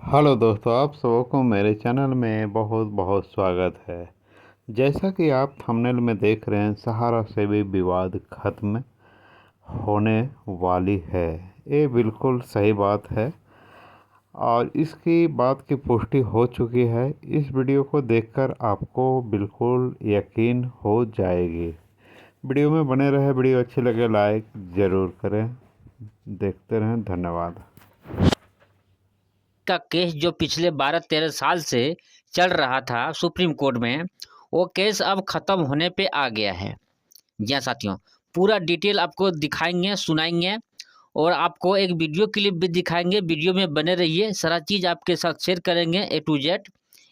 Hello दोस्तों, आप सबको मेरे चैनल में बहुत बहुत स्वागत है। जैसा कि आप थंबनेल में देख रहे हैं, सहारा से भी विवाद खत्म होने वाली है। ये बिल्कुल सही बात है और इसकी बात की पुष्टि हो चुकी है। इस वीडियो को देखकर आपको बिल्कुल यकीन हो जाएगी। वीडियो में बने रहे। वीडियो अच्छी लगे लाइक ज़रूर करें। देखते रहें। धन्यवाद। का केस जो पिछले 12-13 साल से चल रहा था सुप्रीम कोर्ट में, वो केस अब खत्म होने पे आ गया है। जी हाँ साथियों, पूरा डिटेल आपको दिखाएंगे, सुनाएंगे और आपको एक वीडियो क्लिप भी दिखाएंगे। वीडियो में बने रहिए, सारा चीज़ आपके साथ शेयर करेंगे ए टू जेड।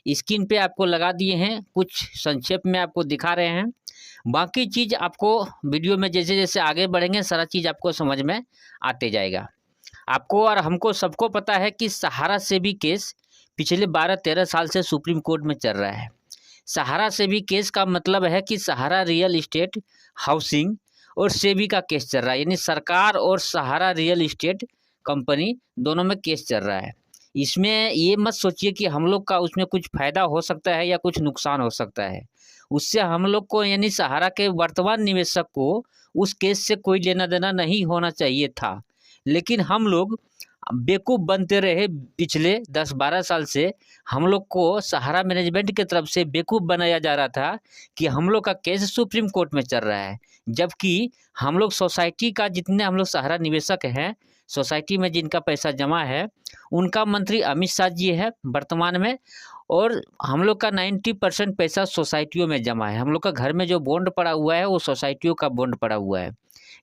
स्क्रीन पे आपको लगा दिए हैं, कुछ संक्षेप में आपको दिखा रहे हैं। बाकी चीज़ आपको वीडियो में जैसे जैसे आगे बढ़ेंगे सारा चीज़ आपको समझ में आते जाएगा। आपको और हमको सबको पता है कि सहारा सेबी केस पिछले 12-13 साल से सुप्रीम कोर्ट में चल रहा है। सहारा सेबी केस का मतलब है कि सहारा रियल इस्टेट हाउसिंग और सेबी का केस चल रहा है, यानी सरकार और सहारा रियल इस्टेट कंपनी दोनों में केस चल रहा है। इसमें ये मत सोचिए कि हम लोग का उसमें कुछ फ़ायदा हो सकता है या कुछ नुकसान हो सकता है। उससे हम लोग को यानी सहारा के वर्तमान निवेशक को उस केस से कोई लेना देना नहीं होना चाहिए था। लेकिन हम लोग बेवकूफ़ बनते रहे। पिछले 10-12 साल से हम लोग को सहारा मैनेजमेंट की तरफ से बेवकूफ़ बनाया जा रहा था कि हम लोग का केस सुप्रीम कोर्ट में चल रहा है, जबकि हम लोग सोसाइटी का जितने हम लोग सहारा निवेशक हैं, सोसाइटी में जिनका पैसा जमा है, उनका मंत्री अमित शाह जी है वर्तमान में। और हम लोग का 90% पैसा सोसाइटियों में जमा है। हम लोग का घर में जो बॉन्ड पड़ा हुआ है वो सोसाइटियों का बॉन्ड पड़ा हुआ है।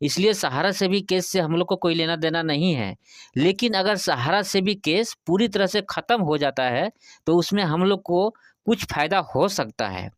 इसलिए सहारा से भी केस से हम लोग को कोई लेना देना नहीं है। लेकिन अगर सहारा से भी केस पूरी तरह से ख़त्म हो जाता है तो उसमें हम लोग को कुछ फ़ायदा हो सकता है।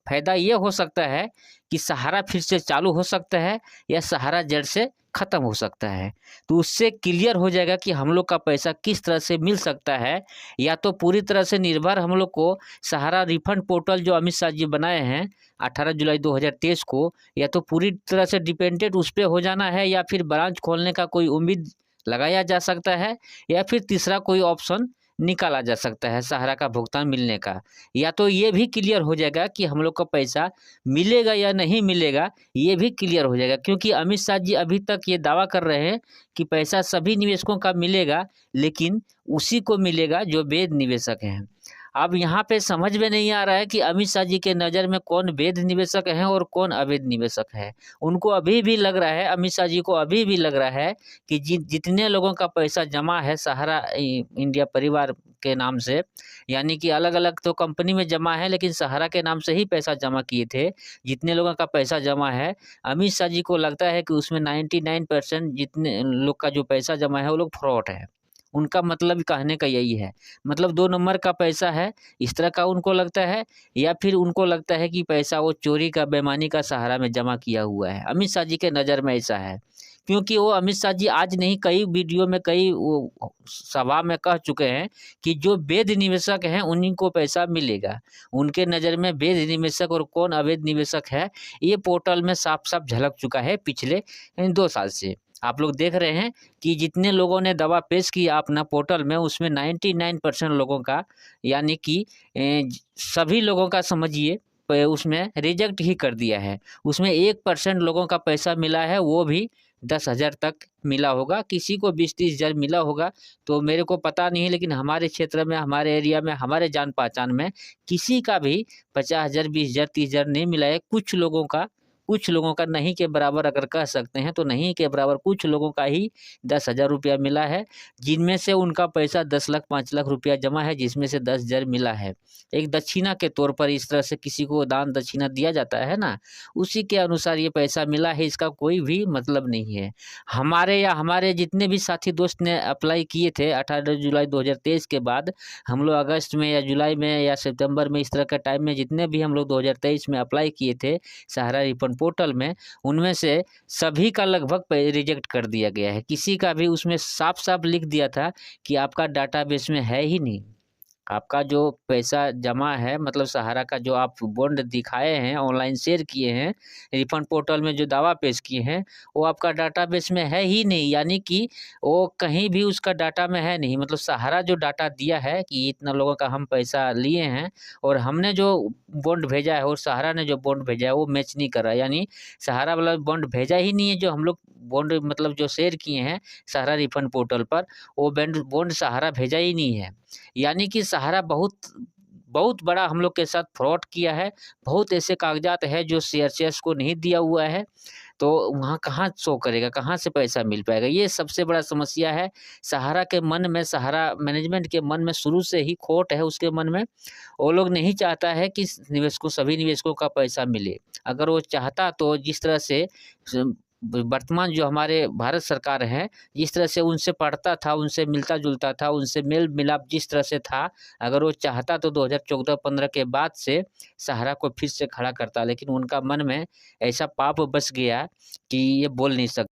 फ़ायदा ये हो सकता है कि सहारा फिर से चालू हो सकता है या सहारा जड़ से ख़त्म हो सकता है। तो उससे क्लियर हो जाएगा कि हम लोग का पैसा किस तरह से मिल सकता है। या तो पूरी तरह से निर्भर हम लोग को सहारा रिफंड पोर्टल जो अमित शाह जी बनाए हैं 18 जुलाई 2023 को, या तो पूरी तरह से डिपेंडेंट उस पे हो जाना है, या फिर ब्रांच खोलने का कोई उम्मीद लगाया जा सकता है, या फिर तीसरा कोई ऑप्शन निकाला जा सकता है सहारा का भुगतान मिलने का। या तो ये भी क्लियर हो जाएगा कि हम लोग का पैसा मिलेगा या नहीं मिलेगा, ये भी क्लियर हो जाएगा। क्योंकि अमित शाह जी अभी तक ये दावा कर रहे हैं कि पैसा सभी निवेशकों का मिलेगा, लेकिन उसी को मिलेगा जो वैध निवेशक हैं। अब यहाँ पे समझ में नहीं आ रहा है कि अमित शाह जी के नज़र में कौन वैध निवेशक हैं और कौन अवैध निवेशक है। उनको अभी भी लग रहा है, अमित शाह जी को अभी भी लग रहा है कि जितने लोगों का पैसा जमा है सहारा इंडिया परिवार के नाम से, यानी कि अलग अलग तो कंपनी में जमा है लेकिन सहारा के नाम से ही पैसा जमा किए थे, जितने लोगों का पैसा जमा है, अमित शाह जी को लगता है कि उसमें 99% जितने लोग का जो पैसा जमा है वो लोग फ्रॉड है। उनका मतलब कहने का यही है, मतलब 2 नंबर का पैसा है, इस तरह का उनको लगता है। या फिर उनको लगता है कि पैसा वो चोरी का, बेईमानी का सहारा में जमा किया हुआ है। अमित शाह जी के नज़र में ऐसा है, क्योंकि वो अमित शाह जी आज नहीं कई वीडियो में, कई वो सभा में कह चुके हैं कि जो वैध निवेशक हैं उन्हीं को पैसा मिलेगा। उनके नज़र में वैध निवेशक और कौन अवैध निवेशक है, ये पोर्टल में साफ साफ झलक चुका है पिछले 2 साल से। आप लोग देख रहे हैं कि जितने लोगों ने दावा पेश किया अपना पोर्टल में, उसमें 99% लोगों का, यानी कि सभी लोगों का समझिए उसमें रिजेक्ट ही कर दिया है। उसमें 1% लोगों का पैसा मिला है, वो भी 10,000 तक मिला होगा, किसी को 20-30 हज़ार मिला होगा। तो मेरे को पता नहीं है, लेकिन हमारे क्षेत्र में, हमारे एरिया में, हमारे जान पहचान में किसी का भी 50,000, 20,000, 30,000 नहीं मिला है। कुछ लोगों का नहीं के बराबर अगर कह सकते हैं तो नहीं के बराबर कुछ लोगों का ही 10,000 रुपया मिला है, जिनमें से उनका पैसा 10 लाख 5 लाख रुपया जमा है, जिसमें से 10,000 मिला है। एक दक्षिणा के तौर पर इस तरह से किसी को दान दक्षिणा दिया जाता है ना, उसी के अनुसार ये पैसा मिला है। इसका कोई भी मतलब नहीं है। हमारे या हमारे जितने भी साथी दोस्त ने अप्लाई किए थे 18 जुलाई 2023 के बाद, हम लोग अगस्त में या जुलाई में या सितंबर में, इस तरह का टाइम में जितने भी हम लोग 2023 में अप्लाई किए थे सहारा रिफंड पोर्टल में, उनमें से सभी का लगभग रिजेक्ट कर दिया गया है। किसी का भी उसमें साफ साफ लिख दिया था कि आपका डाटाबेस में है ही नहीं। आपका जो पैसा जमा है, मतलब सहारा का जो आप बॉन्ड दिखाए हैं, ऑनलाइन शेयर किए हैं, रिफंड पोर्टल में जो दावा पेश किए हैं, वो आपका डाटाबेस में है ही नहीं, यानी कि वो कहीं भी उसका डाटा में है नहीं। मतलब सहारा जो डाटा दिया है कि इतना लोगों का हम पैसा लिए हैं और हमने जो बॉन्ड भेजा है और सहारा ने जो बॉन्ड भेजा है वो मैच नहीं कर रहा है, यानी सहारा वाला बॉन्ड भेजा ही नहीं है जो हम लोग बॉन्ड मतलब जो शेयर किए हैं सहारा रिफंड पोर्टल पर, वो बॉन्ड सहारा भेजा ही नहीं है। यानी कि सहारा बहुत बहुत बड़ा हम लोग के साथ फ्रॉड किया है। बहुत ऐसे कागज़ात हैं जो सीआरसीएस को नहीं दिया हुआ है, तो वहाँ कहाँ शो करेगा, कहाँ से पैसा मिल पाएगा? ये सबसे बड़ा समस्या है। सहारा के मन में, सहारा मैनेजमेंट के मन में शुरू से ही खोट है उसके मन में। वो लोग नहीं चाहता है कि निवेशकों, सभी निवेशकों का पैसा मिले। अगर वो चाहता तो जिस तरह से स वर्तमान जो हमारे भारत सरकार है, जिस तरह से उनसे पढ़ता था, उनसे मिलता-जुलता था, उनसे मेल-मिलाप जिस तरह से था, अगर वो चाहता तो 2014-15 के बाद से सहारा को फिर से खड़ा करता। लेकिन उनका मन में ऐसा पाप बस गया कि ये बोल नहीं सक